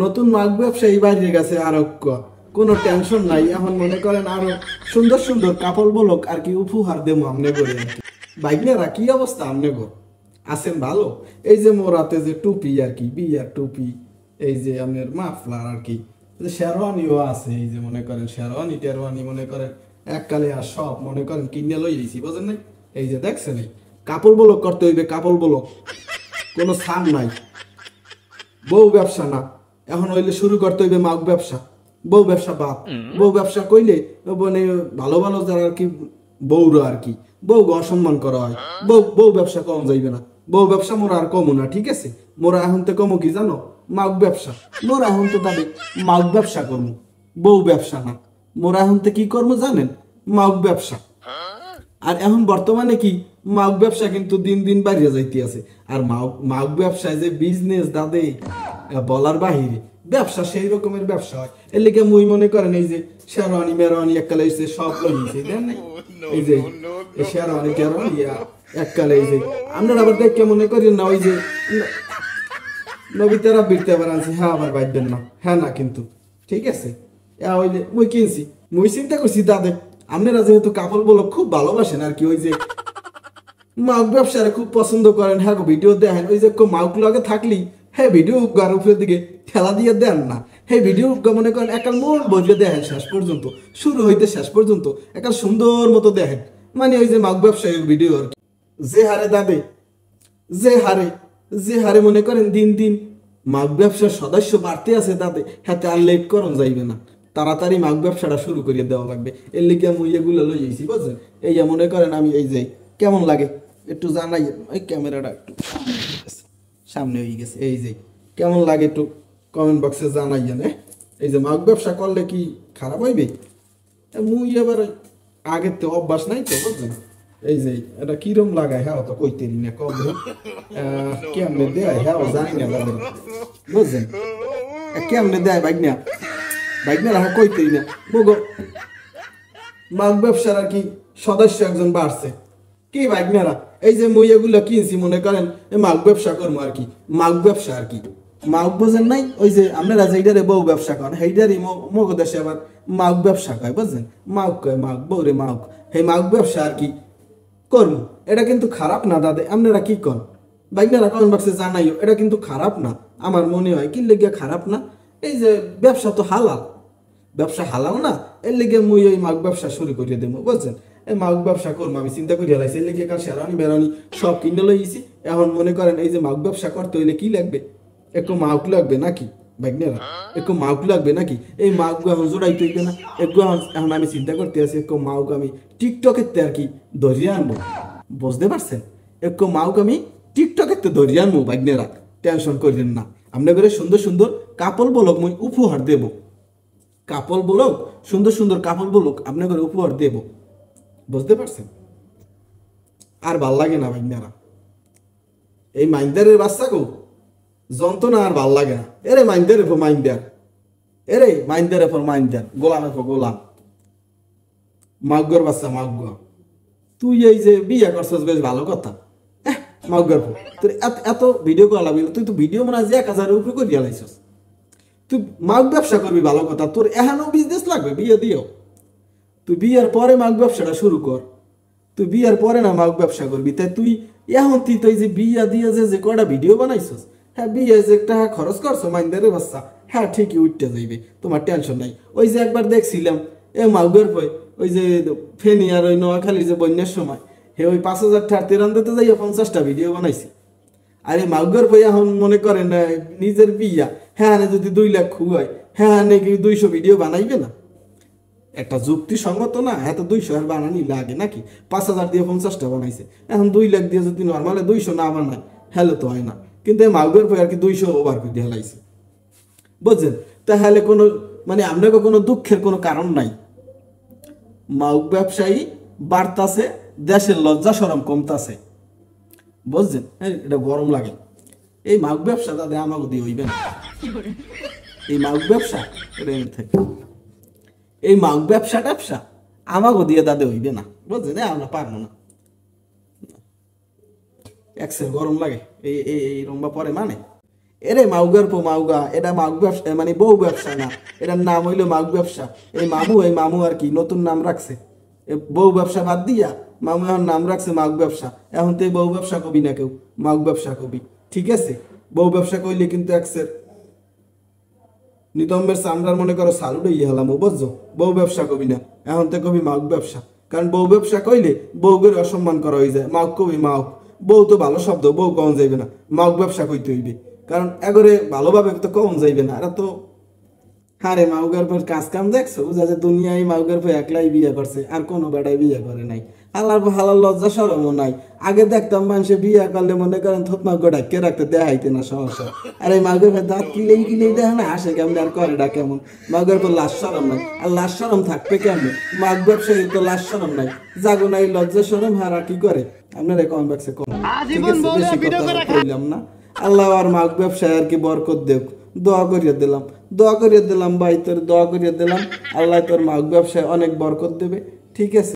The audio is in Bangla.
নতুন মার্ক ব্যবসায়ী বাইরে গেছে আরো কোনো টেনশন নাই। এখন মনে করেন আরো সুন্দর সুন্দর কাপড় বলক আর কি উপহার দেবো আমনে করে আর কি। বাইকনেরা কি অবস্থা আমনে গো, আছেন ভালো? এই যে মোরাতে যে টুপি আর কি, বিয়ার টুপি, এই যে আপনার মাফলার আর কি, শেরওয়ানিও আছে। এই যে মনে করেন শেরওয়ানি টেরওয়ানি মনে করেন এককালে আর সব মনে করেন কিনে লই দিয়েছি, বুঝেন নাই? এই যে দেখছেন এই কাপড় বলক করতে হইবে, কাপড় বলক, কোনো ছাড় নাই। বউ ব্যবসা না, এখন হইলে শুরু করতে হইবে মাগ ব্যবসা। বউ ব্যবসা বাদ, বউ ব্যবসা কইলে মানে ভালো ভালো যারা আর কি বউরা আর কি, বউ অসম্মান করা হয়। বউ বউ ব্যবসা কম যাইবে না, বউ ব্যবসা মোরা আর কমও না, ঠিক আছে? মোরা এখন তো কমো কি জানো, মাগ ব্যবসা। মোরা এখন তো তাদের মাগ ব্যবসা করবো, বউ ব্যবসা না। মোরা এখন তো কি করবো জানেন, মাগ ব্যবসা। আর এখন বর্তমানে কি মাগ ব্যবসা কিন্তু দিন দিন বাড়িয়ে যাইতে আছে। আর মাগ ব্যবসায় যে বিজনেস দাদে বলার বাহিরে, ব্যবসা সেই রকমের ব্যবসা হয়। এর লিগে মুই মনে করেন এই যে শেরওয়ানি মেরওয়ানি এককালে এসে সব লইছে দেন নাই, এই যে শেরওয়ানি টেরওয়ানি এককালে এই যে আমরা আবার দেখে মনে করি না ওই যে নবিতারা বিরতে আবার আনছি, হ্যাঁ আবার বাইবেন না, হ্যাঁ না কিন্তু ঠিক আছে। ওই যে মুই কিনছি, মুই চিন্তা করছি দাদে আপনারা যেহেতু কাপড় বলো খুব ভালোবাসেন আর কি, ওই যে মাউক ব্যবসারে খুব পছন্দ করেন, হ্যাঁ ভিডিও দেখেন, ওই যে মাউক লগে থাকলি হ্যাঁ ভিডিও গার উপরের দিকে ঠেলা দিয়ে দেন না, হ্যাঁ ভিডিও মনে করেন একাল মন বসে দেখেন শেষ পর্যন্ত, শুরু হইতে শেষ পর্যন্ত একাল সুন্দর মতো দেখেন। মানে ওই যে মাউক ব্যবসায়ীর ভিডিও আর কি, যে হারে দাদে, যে হারে যে হারে মনে করেন দিন দিন মাগ ব্যবসার সদস্য বাড়তে আছে তাতে হাতে আর লেট করন যাইবে না, তাড়াতাড়ি মাগ ব্যবসাটা শুরু করিয়ে দেওয়া লাগবে। এর লিগে আমি এগুলো লই যাইছি, বুঝছেন? এই যে মনে করেন আমি এই যে কেমন লাগে একটু জানাই, ওই ক্যামেরাটা একটু সামনে হয়ে গেছে, এই যে কেমন লাগে একটু কমেন্ট বক্সে জানাইয়েন। এই যে মাগ ব্যবসা করলে কি খারাপ হইবে? মুই এবার আগের তো অভ্যাস নাই তো, বুঝছেন? এই যে এটা কিরম লাগায় হ্যাঁ তো কইতেরি না, কবে কেমনে দেয় হ্যাঁ জানি না তাদের, বুঝছেন? কেমনে দেয় বাইক না, বাইক না রাখা কইতেরি না বগো। মাগ ব্যবসার আর কি সদস্য একজন বাড়ছে, কি বাইক নারা এই যে মুই এগুলো কিনছি মনে করেন মাগ ব্যবসা করবো আর কি, মাগ ব্যবসা আর কি। মাগ বোঝেন নাই, ওই যে আপনারা যেইটারে বউ ব্যবসা করেন সেইটারই মগ দেশে আবার মাগ ব্যবসা কয়, বুঝছেন? মাগ কয় মাগ, বউরে মাগ, সেই মাগ ব্যবসা আর কি করবো। এটা কিন্তু খারাপ না দাদা, আপনারা কি কন? বাইকনারা কমেন্ট বক্সে জানাইও, এটা কিন্তু খারাপ না। আমার মনে হয় কি লেগে খারাপ না, এই যে ব্যবসা তো হালাল, ব্যবসা হালাল না, এর লেগে মুই ওই মাগ ব্যবসা শুরু করিয়ে দেবো, বুঝছেন? এই মাগ ব্যবসা করবো আমি চিন্তা করিয়া লাইছি, এর লেগে কাল শেরানি বেরানি সব কিনে লইছি। এখন মনে করেন এই যে মাগ ব্যবসা করতে হইলে কি লাগবে, একটু মাউক লাগবে নাকি বাইকনেরা, একটু মাউক লাগবে নাকি? এই মাউক এখন জোড়াইতে হইবে না একটু। এখন আমি চিন্তা করতে আছি একটু মাউক আমি টিকটকের তে আর কি ধরিয়ে আনবো, বুঝতে পারছেন? একটু মাউক আমি টিকটকের তে ধরিয়ে আনবো বাইকনেরা, টেনশন করিলেন না। আপনাদের সুন্দর সুন্দর কাপড় বলক মুই উপহার দেব, কাপড় বলক সুন্দর সুন্দর কাপড় বলক আপনাদের উপহার দেব, বুঝতে পারছেন? আর ভাল লাগে না বাইকনেরা, এই মাইন্দারের বাচ্চা গো যন্ত্রণা আর ভাল লাগে না। এরে মাইন্দার এফো মাইন্দার, এরে মাইন্দার এফর মাইন্দার, গোলাম এফো গোলাম, মাগুর বাচ্চা মাগুর। তুই এই যে বিয়ে করছিস বেশ ভালো কথা, মাগুর তোর এত ভিডিও করা লাগবে, তুই তো ভিডিও মনে হয় 1000-এর উপরে করে লাইছিস। তুই মাগ ব্যবসা করবি ভালো কথা, তোর এখানেও বিজনেস লাগবে, বিয়ে দিও। তুই বিয়ের পরে মাগ ব্যবসাটা শুরু কর, তুই বিয়ের পরে না মাগ ব্যবসা করবি। তাই তুই এখন তুই তো এই যে বিয়া দিয়ে যে কয়টা ভিডিও বানাইছিস, হ্যাঁ বিয়ে যে টাকা খরচ করছো মাইন্দারে বাচ্চা, হ্যাঁ ঠিকই উঠতে যাইবে, তোমার টেনশন নাই। ওই যে একবার দেখছিলাম এ মাগুর পয় ওই যে ফেনী আর ওই নোয়াখালীর যে বন্যার সময় হে ওই 5000 টাকা তেরান্দাতে যাইয়া 50টা ভিডিও বানাইছি। আরে মাগুর পয় এখন মনে করেন নিজের বিয়া, হ্যাঁ যদি 2 লাখ খুয়ায়, হ্যাঁ নাকি 200 ভিডিও বানাইবে না? একটা যুক্তিসঙ্গত না, এত 200 আর বানানি লাগে নাকি? 5000 দিয়ে 50টা বানাইছে, এখন 2 লাখ দিয়ে যদি নর্মালে 200 না বানায় হ্যালো তো হয় না। কিন্তু এই মাগুর পয় আর কি 200 ওভার করে ঢেলাইছে, বুঝছেন? তাহলে কোনো মানে আপনাকে কোনো দুঃখের কোনো কারণ নাই। মাউক ব্যবসায়ী বাড়তাছে, দেশের লজ্জা শরম কমতাছে, বুঝছেন? এটা গরম লাগে। এই মাউক ব্যবসা তাদের আমাকে দিয়ে হইবে না, এই মাউক ব্যবসা এই মাউক ব্যবসা ট্যাবসা আমাকে দিয়ে দাদে হইবে না, বুঝছেন? আমরা পারবো না, এক্সেল গরম লাগে এই এই রম্বা পরে মানে এরে মাউগার পো মাউগা, এটা মাউগ ব্যবসা মানে বউ ব্যবসা না, এটার নাম হইলো মাউগ ব্যবসা। এই মামু আর কি নতুন নাম রাখছে, বউ ব্যবসা বাদ দিয়া মামু এখন নাম রাখছে মাউগ ব্যবসা। এখন তো এই বউ ব্যবসা কবি না কেউ, মাউগ ব্যবসা কবি, ঠিক আছে? বউ ব্যবসা কইলে কিন্তু একসের নিতম্বের চামড়ার মনে করো সালুডে ইয়ে হলাম, বুঝছো? বউ ব্যবসা কবি না, এখন তো কবি মাউগ ব্যবসা। কারণ বউ ব্যবসা কইলে বউকে অসম্মান করা হয়ে যায়, মাউগ কবি মাউগ। বউ তো ভালো শব্দ, বউ কম যাইবে না, মাউগ ব্যবসা কইতে হইবে। কারণ এগরে ভালোভাবে তো কম যাইবে না, এরা তো হারে মাউগের পর কাজ কাম দেখছো, বুঝা যায় দুনিয়ায় মাউগের পর একলাই বিয়ে করছে, আর কোনো বেটাই বিয়ে করে নাই। আল্লাহর হালাল লজ্জা শরমও নাই। আগে দেখতাম মানুষে বিয়ে করলে মনে করেন থোপমা গোডাকে রাখতে দেখাইতে না সমস্যা। আর এই মাউগের পর দাঁত কিলেই কিলেই দেখে না, আসে কেমন আর করেটা কেমন। মাউগের পর লাশ শরম নাই, আর লাশ শরম থাকবে কেমন? মাউগ ব্যবসায়ী তো লাশ শরম নাই, জাগো নাই লজ্জা শরম, হারা কি করে? আপনারা কম বাক্সে কম, ঠিক আছে? বেশি কথা কইলাম না। আল্লাহ আর মাউগ ব্যবসায় আর কি বরকত দেব, দোয়া করিয়ে দিলাম, দোয়া করিয়ে দিলাম ভাই, তোর দোয়া করিয়ে দিলাম। আল্লাহ তোর মাউগ ব্যবসায় অনেক বরকত দেবে, ঠিক আছে?